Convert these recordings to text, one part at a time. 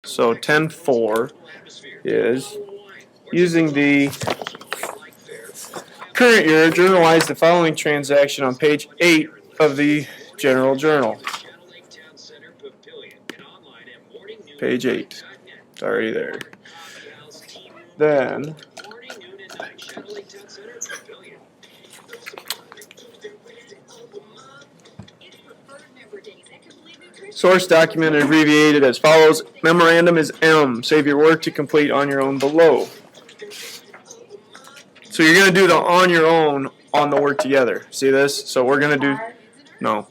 So 10.4 is using the current year, journalize the following transaction on page 8 of the General Journal. Page 8. It's already there. Then source document abbreviated as follows. Memorandum is M. Save your work to complete on your own below. So you're going to do the on your own on the work together. See this? So we're going to do, no.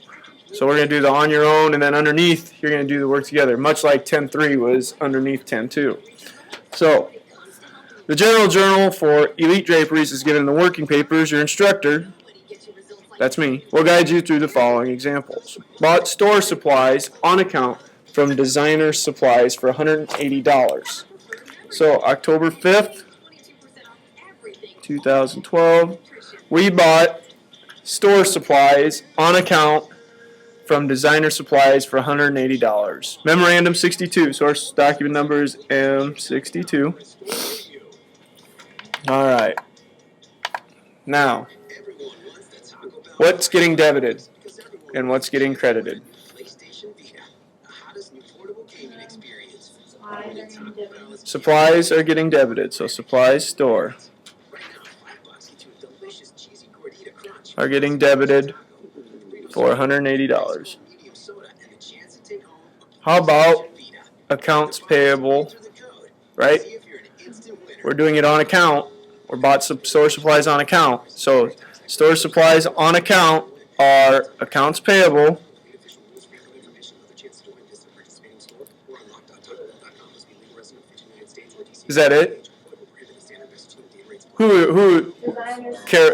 So we're going to do the on your own, and then underneath you're going to do the work together, much like 10.3 was underneath 10.2. So the General Journal for Elite Draperies is given the working papers. Your instructor, that's me, will guide you through the following examples. Bought store supplies on account from Designer Supplies for $180. So October 5th, 2012, we bought store supplies on account from Designer Supplies for $180. Memorandum 62, source document number is M62. All right. Now, what's getting debited and what's getting credited? Supplies are getting debited, so supplies store are getting debited for $180. How about accounts payable, right? We're doing it on account. We bought some store supplies on account. So store supplies on account are accounts payable. Is that it?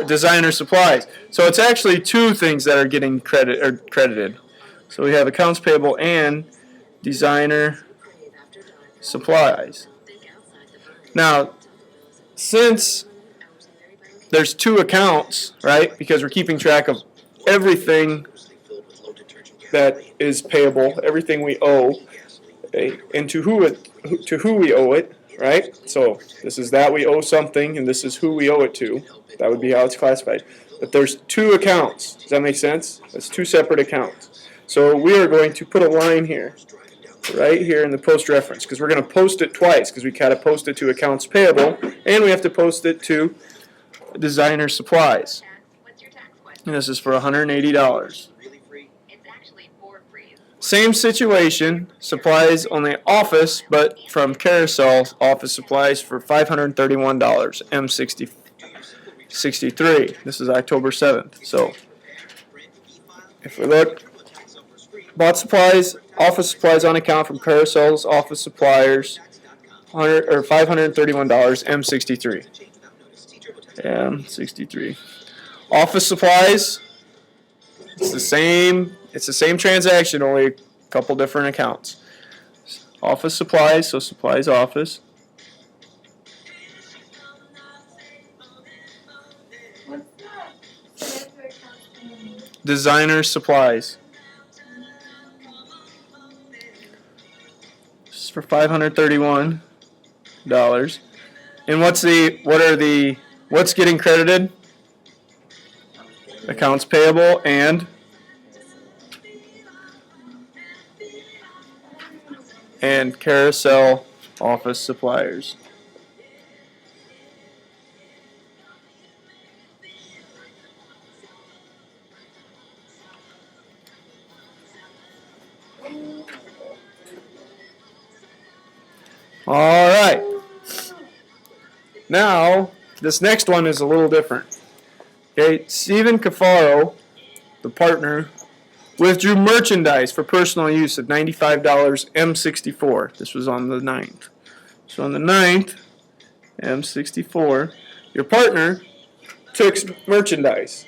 Designer supplies. So it's actually two things that are getting credited. So we have accounts payable and designer supplies. Now, since there's two accounts, right? Because we're keeping track of everything that is payable, everything we owe, okay, and to who we owe it, right? So this is that we owe something, and this is who we owe it to. That would be how it's classified. But there's two accounts. Does that make sense? That's two separate accounts. So we are going to put a line here, right here in the post reference, because we're going to post it twice, because we got to post it to accounts payable, and we have to post it to designer supplies. And this is for $180. Same situation, supplies on the office, but from Carousel Office Supplies for $531, M63. This is October 7th. So if we look, bought supplies, office supplies on account from Carousel's Office Suppliers, $531, M63. M63. Office supplies, it's the same transaction, only a couple different accounts. Office supplies, so supplies office. Designer supplies. This is for $531. And what's getting credited? Accounts payable and Carousel Office Suppliers. All right. Now, this next one is a little different. Okay, Stephen Cafaro, the partner, withdrew merchandise for personal use of $95, M64. This was on the 9th. So on the 9th, M64, your partner took merchandise.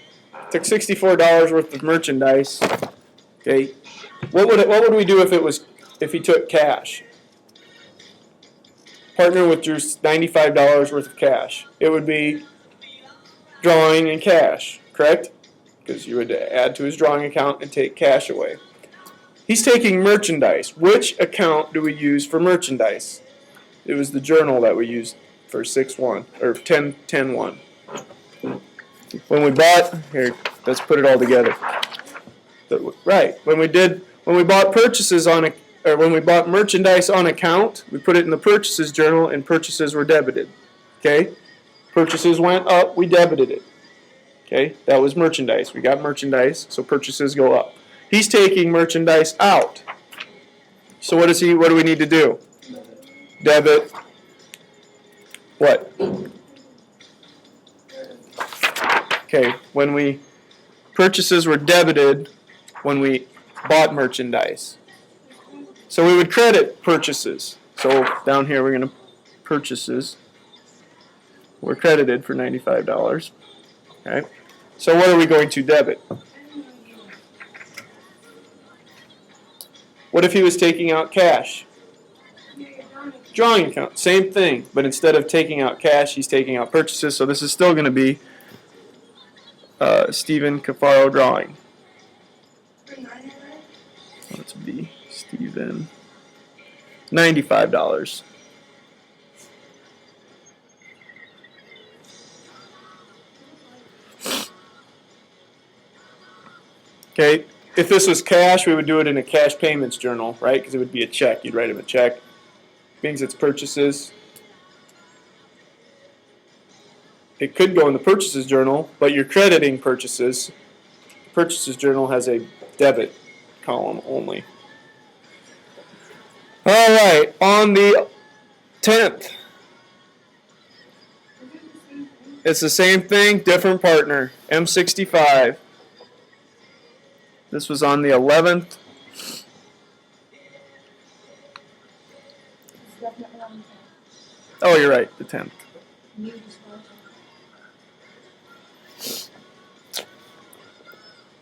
Took $64 worth of merchandise. Okay, what would we do if he took cash? Partner withdrew $95 worth of cash. It would be drawing in cash, correct? Because you would add to his drawing account and take cash away. He's taking merchandise. Which account do we use for merchandise? It was the journal that we used for 6-1 or 10-10-1. When we bought, here, let's put it all together. Right, when we bought purchases on when we bought merchandise on account, we put it in the purchases journal and purchases were debited. Okay? Purchases went up, we debited it. Okay? That was merchandise. We got merchandise, so purchases go up. He's taking merchandise out. So what do we need to do? Debit what? Okay, when purchases were debited when we bought merchandise. So we would credit purchases. So down here we're going to purchases. We're credited for $95. Okay. So what are we going to debit? What if he was taking out cash? Drawing account, same thing, but instead of taking out cash, he's taking out purchases. So this is still going to be Stephen Cafaro drawing. Let's be Stephen. $95. Okay, if this was cash, we would do it in a cash payments journal, right? Because it would be a check. You'd write him a check. Means it's purchases. It could go in the purchases journal, but you're crediting purchases. The purchases journal has a debit column only. All right, on the 10th. It's the same thing, different partner, M65. This was on the 11th. Oh, you're right, the 10th.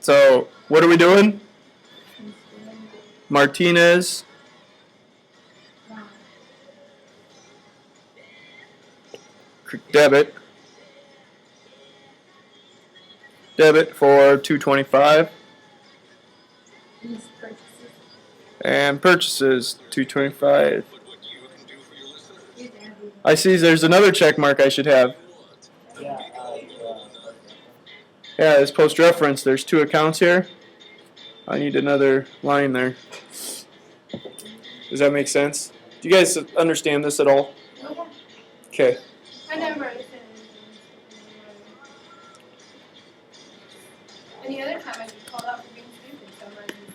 So, what are we doing? Martinez. Debit. Debit for $225. And purchases $225. I see there's another check mark I should have. Yeah, it's post reference. There's two accounts here. I need another line there. Does that make sense? Do you guys understand this at all? Okay. I never.